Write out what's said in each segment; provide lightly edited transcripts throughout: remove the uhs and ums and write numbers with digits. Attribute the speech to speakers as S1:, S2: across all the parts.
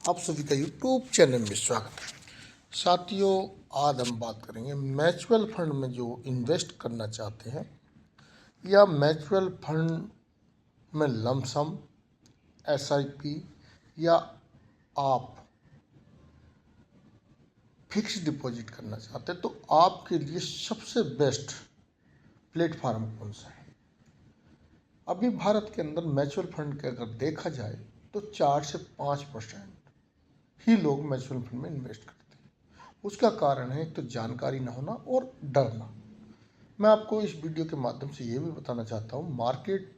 S1: आप सभी का यूट्यूब चैनल में स्वागत है। साथियों, आज हम बात करेंगे म्यूचुअल फंड में जो इन्वेस्ट करना चाहते हैं या म्यूचुअल फंड में लमसम, एसआईपी या आप फिक्स डिपॉजिट करना चाहते हैं, तो आपके लिए सबसे बेस्ट प्लेटफार्म कौन सा है। अभी भारत के अंदर म्यूचुअल फंड के अगर देखा जाए तो 4 से 5% ही लोग म्यूचुअल फंड में इन्वेस्ट करते हैं। उसका कारण है एक तो जानकारी ना होना और डरना। मैं आपको इस वीडियो के माध्यम से ये भी बताना चाहता हूँ, मार्केट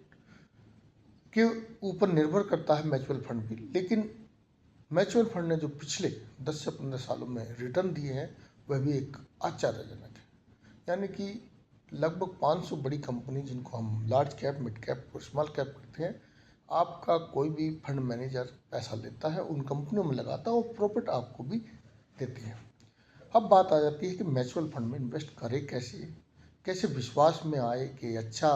S1: के ऊपर निर्भर करता है म्यूचुअल फंड भी, लेकिन म्यूचुअल फंड ने जो पिछले 10 से 15 सालों में रिटर्न दिए हैं वह भी एक आश्चर्यजनक है। यानी कि लगभग 500 बड़ी कंपनी, जिनको हम लार्ज कैप, मिड कैप और स्मॉल कैप कहते हैं, आपका कोई भी फंड मैनेजर पैसा लेता है, उन कंपनियों में लगाता है और प्रॉफिट आपको भी देते हैं। अब बात आ जाती है कि म्यूचुअल फंड में इन्वेस्ट करें कैसे, कैसे विश्वास में आए कि अच्छा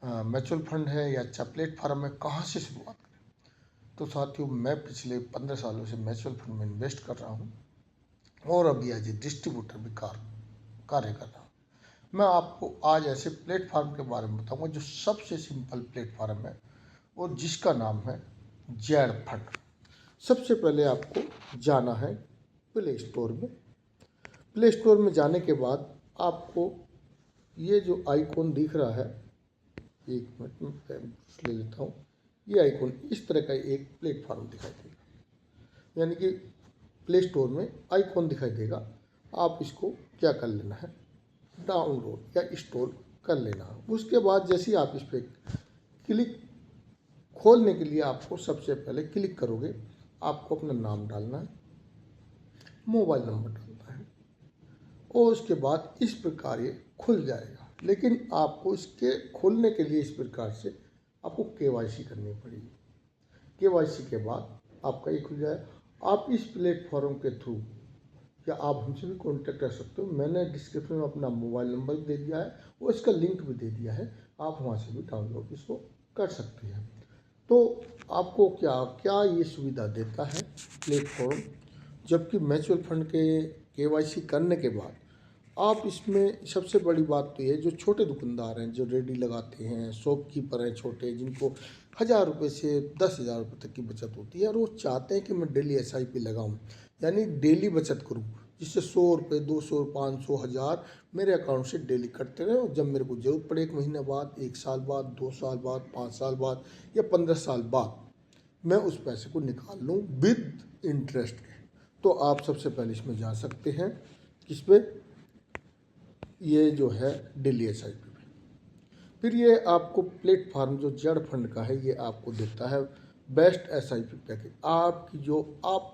S1: म्यूचुअल फंड है या अच्छा प्लेटफॉर्म है, कहाँ से शुरुआत करें। तो साथियों, मैं पिछले 15 सालों से म्यूचुअल फंड में इन्वेस्ट कर रहा हूँ और अभी एज ए डिस्ट्रीब्यूटर भी कार्य कर रहा हूँ। मैं आपको आज ऐसे प्लेटफॉर्म के बारे में बताऊंगा जो सबसे सिंपल प्लेटफॉर्म है और जिसका नाम है जेड फंड। सबसे पहले आपको जाना है प्ले स्टोर में। प्ले स्टोर में जाने के बाद आपको ये जो आइकॉन दिख रहा है, एक मिनट में ले लेता हूँ, ये आइकॉन इस तरह का एक प्लेटफॉर्म दिखाई देगा। यानी कि प्ले स्टोर में आइकॉन दिखाई देगा। आप इसको क्या कर लेना है, डाउनलोड या इंस्टॉल कर लेना है। उसके बाद जैसे ही आप इस पर क्लिक, खोलने के लिए आपको सबसे पहले क्लिक करोगे, आपको अपना नाम डालना है, मोबाइल नंबर डालना है और उसके बाद इस प्रकार ये खुल जाएगा। लेकिन आपको इसके खोलने के लिए इस प्रकार से आपको केवाईसी करनी पड़ेगी। केवाईसी के बाद आपका ये खुल जाए। आप इस प्लेटफॉर्म के थ्रू या आप हमसे भी कांटेक्ट कर सकते हो। मैंने डिस्क्रिप्शन में अपना मोबाइल नंबर भी दे दिया है और इसका लिंक भी दे दिया है, आप वहाँ से भी डाउनलोड इसको कर सकते हैं। तो आपको क्या क्या ये सुविधा देता है प्लेटफॉर्म, जबकि म्यूचुअल फंड के केवाईसी करने के बाद आप इसमें सबसे बड़ी बात तो ये, जो छोटे दुकानदार हैं, जो रेडी लगाते हैं, शॉपकीपर हैं छोटे, जिनको 1000 रुपये से 10,000 रुपये तक की बचत होती है और वो चाहते हैं कि मैं डेली एसआईपी लगाऊं, यानी डेली बचत करूं, जिससे 100 रुपये, 200, 500, 1000 मेरे अकाउंट से डेली कटते रहे और जब मेरे को जरूरत पड़े 1 महीने बाद, 1 साल बाद, 2 साल बाद, 5 साल बाद या 15 साल बाद मैं उस पैसे को निकाल लूँ विद इंटरेस्ट के। तो आप सबसे पहले इसमें जा सकते हैं, किस पे, ये जो है डेली एसआईपी पे। फिर ये आपको प्लेटफॉर्म जो जेड फंड का है, ये आपको देता है बेस्ट एसआईपी पैकेज। आपकी आप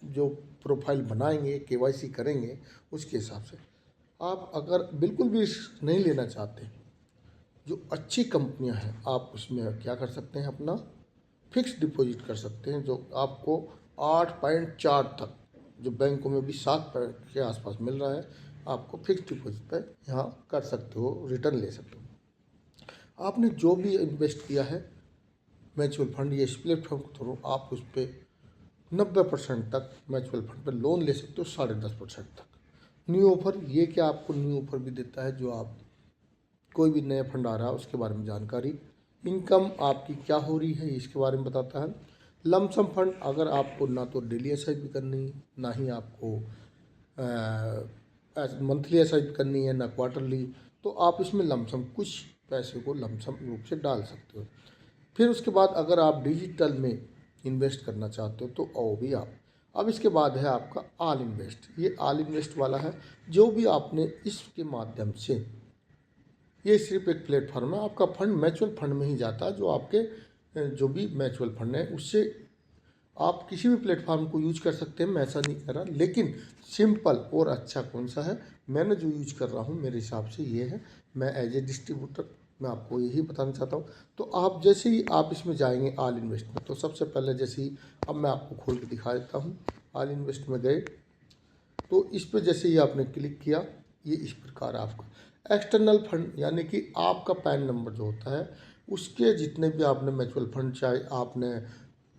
S1: जो प्रोफाइल बनाएंगे, केवाईसी करेंगे, उसके हिसाब से आप अगर बिल्कुल भी रिस्क नहीं लेना चाहते, जो अच्छी कंपनियां हैं, आप उसमें क्या कर सकते हैं, अपना फिक्स डिपॉजिट कर सकते हैं, जो आपको 8.4 तक, जो बैंकों में भी 7% के आसपास मिल रहा है, आपको फिक्स डिपॉजिट पर यहाँ कर सकते हो, रिटर्न ले सकते हो। आपने जो भी इन्वेस्ट किया है म्यूचुअल फंड या इस प्लेटफॉर्म के थ्रू, आप उस पर 90% तक म्यूचुअल फंड पर लोन ले सकते हो, 10.5% तक। न्यू ऑफर, ये क्या आपको न्यू ऑफर भी देता है, जो आप कोई भी नया फंड आ रहा है उसके बारे में जानकारी, इनकम आपकी क्या हो रही है इसके बारे में बताता है। लमसम फंड, अगर आपको ना तो डेली एसआईपी करनी, ना ही आपको मंथली एसआईपी करनी है, ना क्वार्टरली, तो आप इसमें लमसम कुछ पैसे को लमसम रूप से डाल सकते हो। फिर उसके बाद अगर आप डिजिटल में इन्वेस्ट करना चाहते हो तो वो भी आप। अब इसके बाद है आपका ऑल इन्वेस्ट। ये ऑल इन्वेस्ट वाला है, जो भी आपने इसके माध्यम से, ये सिर्फ एक प्लेटफॉर्म है, आपका फंड म्यूचुअल फंड में ही जाता है, जो आपके जो भी म्यूचुअल फंड है उससे आप किसी भी प्लेटफॉर्म को यूज कर सकते हैं। मैं ऐसा नहीं कर रहा, लेकिन सिंपल और अच्छा कौन सा है, मैंने जो यूज कर रहा हूँ मेरे हिसाब से ये है। मैं एज ए डिस्ट्रीब्यूटर मैं आपको यही बताना चाहता हूँ। तो आप जैसे ही आप इसमें जाएंगे ऑल इन्वेस्ट में, तो सबसे पहले जैसे ही, अब मैं आपको खोल के दिखा देता हूँ। ऑल इन्वेस्ट में गए तो इस पर जैसे ही आपने क्लिक किया, ये इस प्रकार आपका एक्सटर्नल फंड, यानी कि आपका पैन नंबर जो होता है, उसके जितने भी आपने म्यूचुअल फंड, चाहे आपने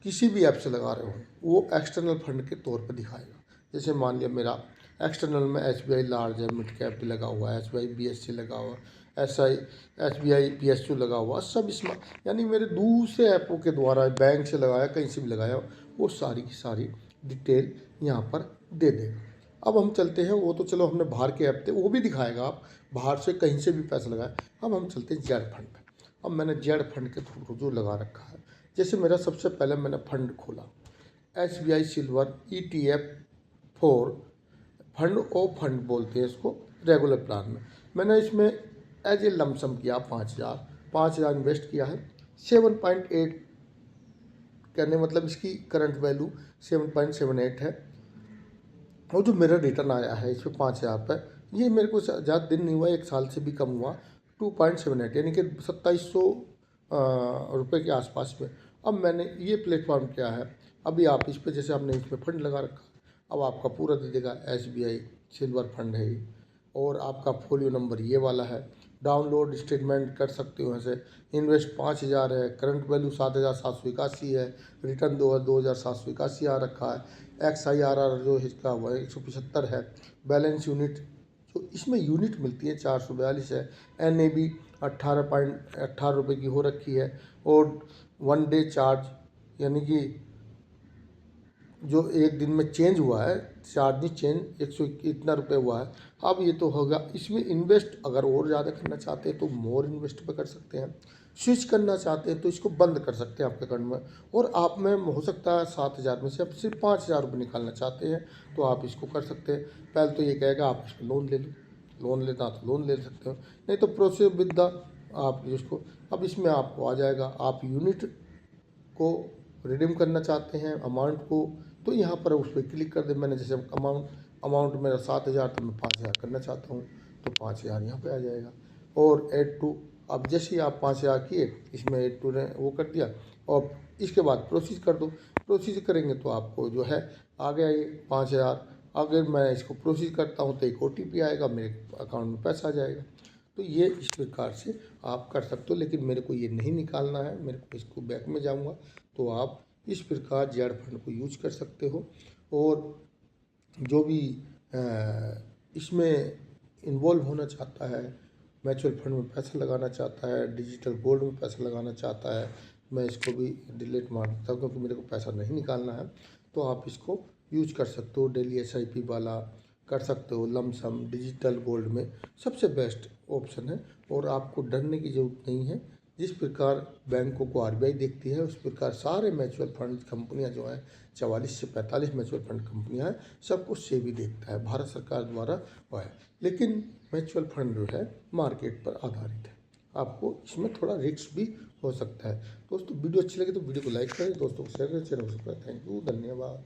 S1: किसी भी ऐप से लगा रहे हो वो एक्सटर्नल फंड के तौर पर दिखाएगा। जैसे मान लिया मेरा एक्सटर्नल में SBI लार्ज है, मिड कैप भी लगा हुआ है, SBI BSC लगा हुआ, SBI PSU लगा हुआ, सब इसमें यानी मेरे दूसरे ऐपों के द्वारा बैंक से लगाया कहीं से भी लगाया वो सारी की सारी डिटेल यहाँ पर दे देगा। अब हम चलते हैं, वो तो चलो हमने बाहर के ऐप थे वो भी दिखाएगा, आप बाहर से कहीं से भी पैसा लगाए। अब हम चलते हैं जेड फंड पे। अब मैंने जेड फंड के थ्रू जो लगा रखा है, जैसे मेरा सबसे पहले मैंने फंड खोला SBI silver ETF 4 fund of fund बोलते हैं इसको, रेगुलर प्लान में मैंने इसमें एज ए लमसम किया 5,000 इन्वेस्ट किया है। 7.8 कहने मतलब इसकी करंट वैल्यू 7.78 है। और जो मेरा रिटर्न आया है इसमें 5,000 पर, ये मेरे को ज़्यादा दिन नहीं हुआ, 1 साल से भी कम हुआ, 2.78 यानी कि 2700 रुपये के आसपास में। अब मैंने ये प्लेटफॉर्म क्या है, अभी आप इस पर जैसे आपने इसमें फंड लगा रखा, अब आपका पूरा दे देगा SBI सिल्वर फंड है ये, और आपका फोलियो नंबर ये वाला है। डाउनलोड स्टेटमेंट कर सकते हो ऐसे। इन्वेस्ट 5,000 है, करंट वैल्यू 7,781 है, रिटर्न 2,781 आ रखा है। XIRR जो इसका वो 175 है। बैलेंस यूनिट जो इसमें यूनिट मिलती है 442 है। NAV 18.18 रुपये की हो रखी है। और 1 डे चार्ज यानी कि जो एक दिन में चेंज हुआ है, चार्जिंग चेंज 100 इतना रुपये हुआ है। अब ये तो होगा, इसमें इन्वेस्ट अगर और ज़्यादा करना चाहते हैं तो मोर इन्वेस्ट पे कर सकते हैं, स्विच करना चाहते हैं तो इसको बंद कर सकते हैं आपके अकाउंट में। और आप में हो सकता है 7,000 में से आप सिर्फ 5,000 रुपये निकालना चाहते हैं तो आप इसको कर सकते हैं। पहले तो ये कहेगा आप इस पर लोन ले लो, लोन लेना तो लोन ले सकते हो, नहीं तो प्रोसेस विद द आप इसको। अब इसमें आपको आ जाएगा, आप यूनिट को रिडीम करना चाहते हैं अमाउंट को, तो यहाँ पर उस पर क्लिक कर दे। मैंने जैसे अमाउंट मेरा 7,000 तो मैं 5,000 करना चाहता हूँ तो 5,000 यहाँ पे आ जाएगा। और ऐड टू, अब जैसे ही आप 5,000 किए इसमें ऐड टू ने वो कर दिया, और इसके बाद प्रोसीज कर दो। प्रोसीज करेंगे तो आपको जो है आ गया ये 5,000। अगर मैं इसको प्रोसीज करता हूँ तो एक OTP आएगा, मेरे अकाउंट में पैसा आ जाएगा। तो ये इस प्रकार से आप कर सकते हो, लेकिन मेरे को ये नहीं निकालना है, मेरे को इसको बैंक में जाऊँगा तो आप इस प्रकार जेड फंड को यूज कर सकते हो। और जो भी इसमें इन्वॉल्व होना चाहता है, म्यूचुअल फंड में पैसा लगाना चाहता है, डिजिटल गोल्ड में पैसा लगाना चाहता है, मैं इसको भी डिलीट मार देता हूँ क्योंकि मेरे को पैसा नहीं निकालना है। तो आप इसको यूज कर सकते हो, डेली SIP वाला कर सकते हो, लमसम डिजिटल गोल्ड में सबसे बेस्ट ऑप्शन है। और आपको डरने की ज़रूरत नहीं है। जिस प्रकार बैंकों को RBI देखती है उस प्रकार सारे म्यूचुअल फंड कंपनियां जो हैं, 44 से 45 म्यूचुअल फंड कंपनियां हैं, सबको SEBI देखता है, भारत सरकार द्वारा हुआ है। लेकिन म्यूचुअल फंड जो है मार्केट पर आधारित है, आपको इसमें थोड़ा रिस्क भी हो सकता है। दोस्तों वीडियो अच्छी लगे तो वीडियो को लाइक करें, दोस्तों को शेयर करें, चैनल को सब्सक्राइब। थैंक यू, धन्यवाद।